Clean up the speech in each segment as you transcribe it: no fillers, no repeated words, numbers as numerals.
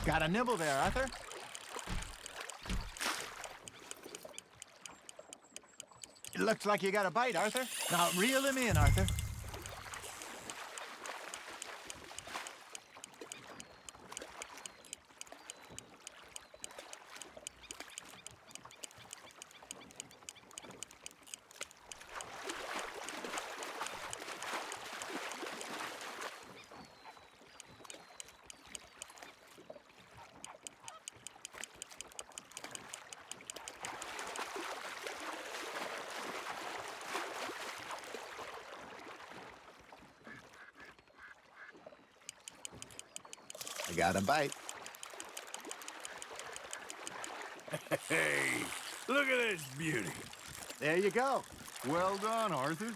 Got a nibble there, Arthur. It looks like you got a bite, Arthur. Now reel him in, Arthur. I got a bite. Hey, look at this beauty. There you go. Well done, Arthur.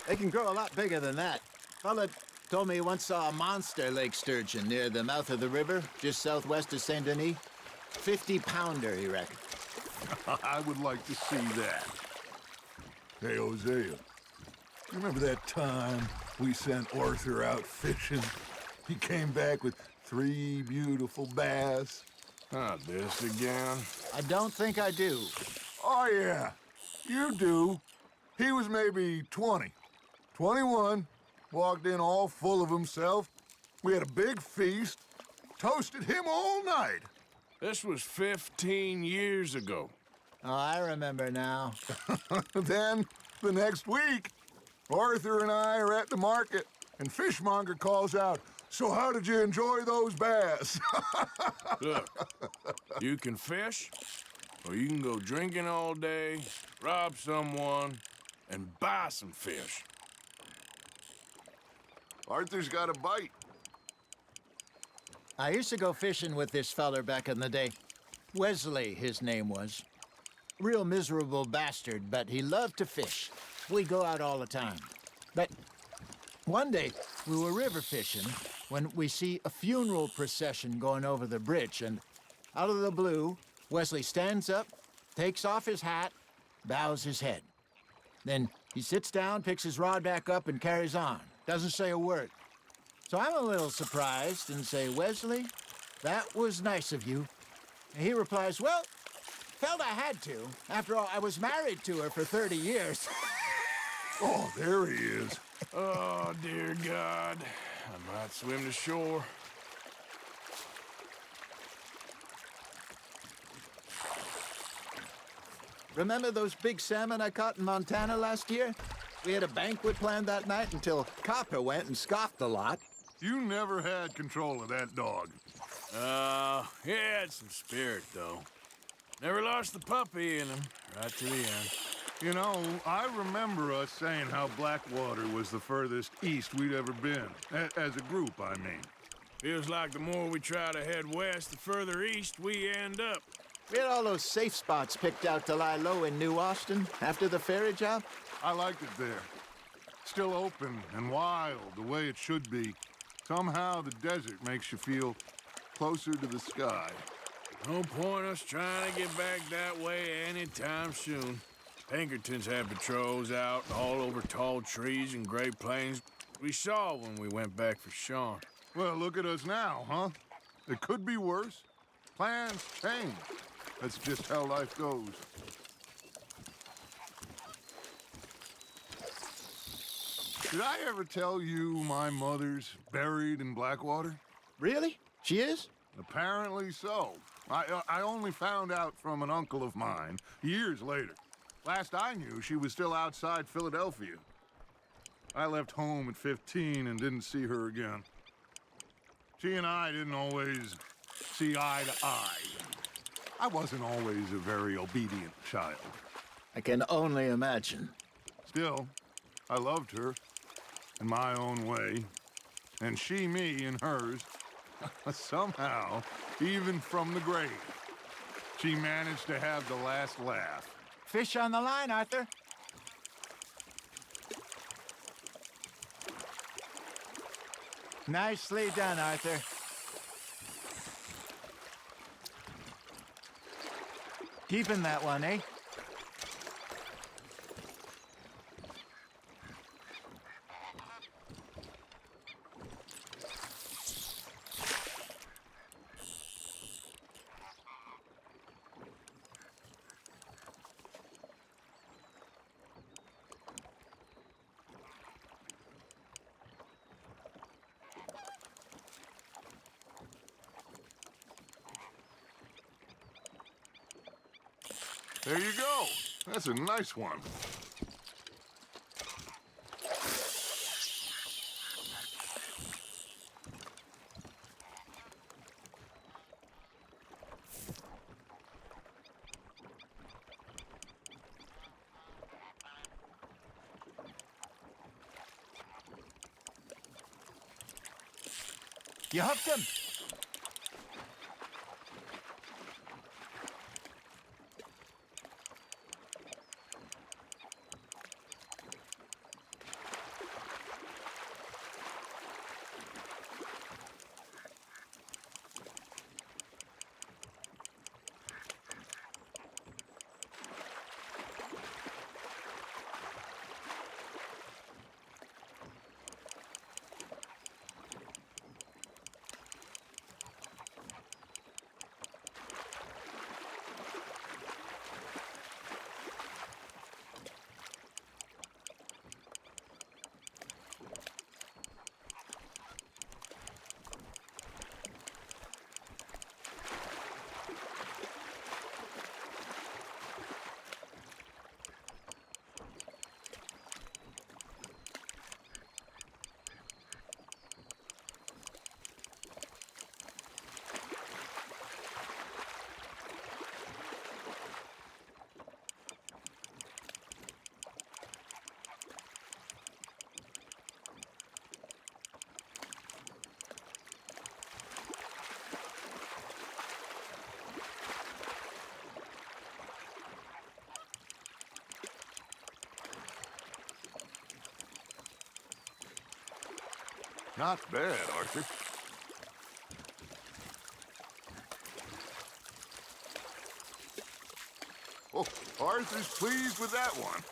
They can grow a lot bigger than that. Fella told me he once saw a monster lake sturgeon near the mouth of the river, just southwest of Saint Denis. 50-pounder, he reckoned. I would like to see that. Hey, Hosea, you remember that time we sent Arthur out fishing? He came back with 3 beautiful bass. Not this again. I don't think I do. Oh, yeah, you do. He was maybe 20, 21, walked in all full of himself. We had a big feast, toasted him all night. This was 15 years ago. Oh, I remember now. Then, the next week, Arthur and I are at the market, and Fishmonger calls out, "So how did you enjoy those bass?" Look, you can fish, or you can go drinking all day, rob someone, and buy some fish. Arthur's got a bite. I used to go fishing with this feller back in the day. Wesley, his name was. Real miserable bastard, but he loved to fish. We go out all the time. But one day, we were river fishing when we see a funeral procession going over the bridge, and out of the blue, Wesley stands up, takes off his hat, bows his head. Then he sits down, picks his rod back up, and carries on. Doesn't say a word. So I'm a little surprised and say, "Wesley, that was nice of you." And he replies, "Well, felt I had to. After all, I was married to her for 30 years. Oh, there he is. Oh, dear God. I might swim to shore. Remember those big salmon I caught in Montana last year? We had a banquet planned that night until Copper went and scoffed a lot. You never had control of that dog. He had some spirit, though. Never lost the puppy in him, right to the end. You know, I remember us saying how Blackwater was the furthest east we'd ever been. As a group, I mean. Feels like the more we try to head west, the further east we end up. We had all those safe spots picked out to lie low in New Austin after the ferry job. I liked it there. Still open and wild, the way it should be. Somehow the desert makes you feel closer to the sky. No point us trying to get back that way anytime soon. Pinkertons had patrols out all over tall trees and Great Plains. We saw when we went back for Sean. Well, look at us now, huh? It could be worse. Plans change. That's just how life goes. Did I ever tell you my mother's buried in Blackwater? Really? She is? Apparently so. I only found out from an uncle of mine years later. Last I knew, she was still outside Philadelphia. I left home at 15 and didn't see her again. She and I didn't always see eye to eye. I wasn't always a very obedient child. I can only imagine. Still, I loved her in my own way, and she me in hers. Somehow, even from the grave, she managed to have the last laugh. Fish on the line, Arthur. Nicely done, Arthur. Keeping that one, eh? There you go. That's a nice one. You hooked him? Not bad, Arthur. Oh, Arthur's pleased with that one.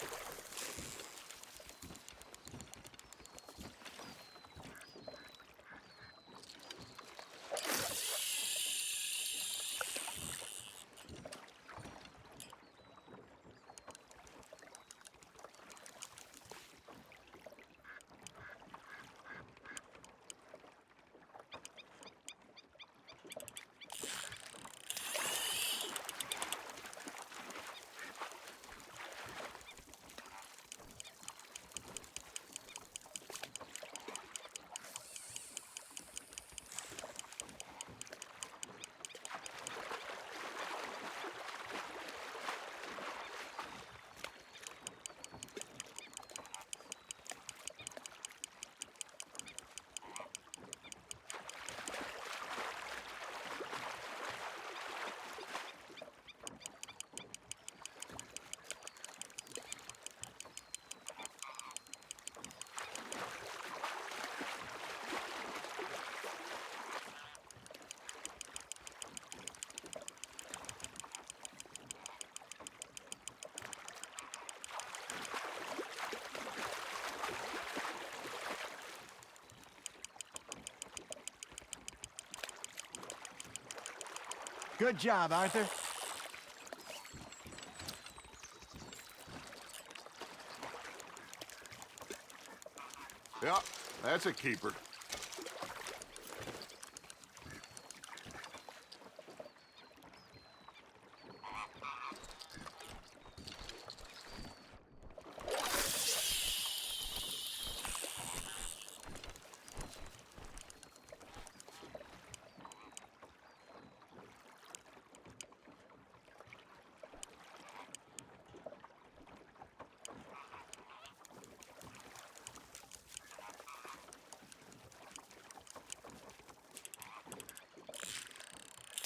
Good job, Arthur. Yeah, that's a keeper.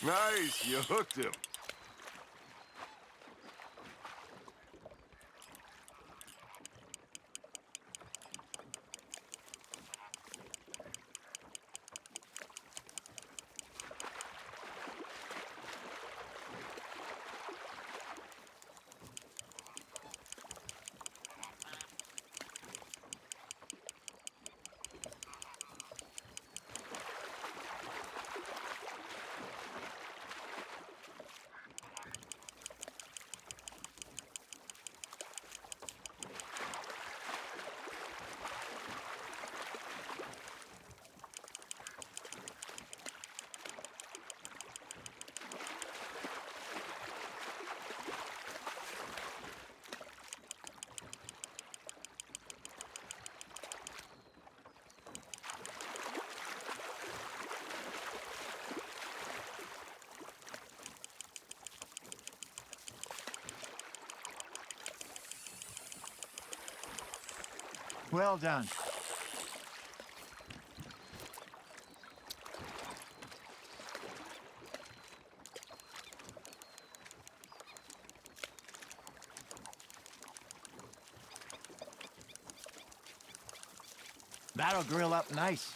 Nice, you hooked him. Well done. That'll grill up nice.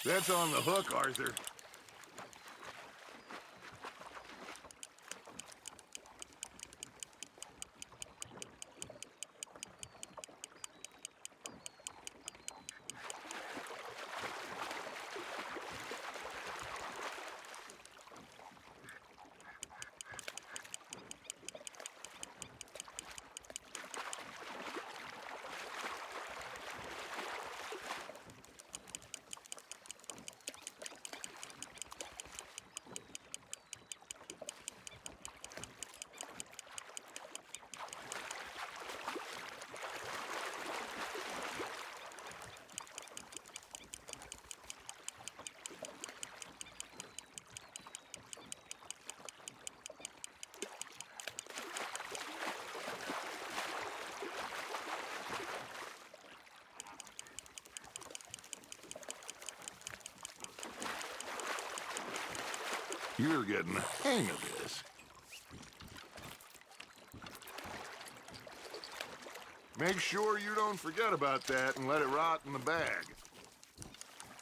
That's on the hook, Arthur. You're getting the hang of this. Make sure you don't forget about that and let it rot in the bag.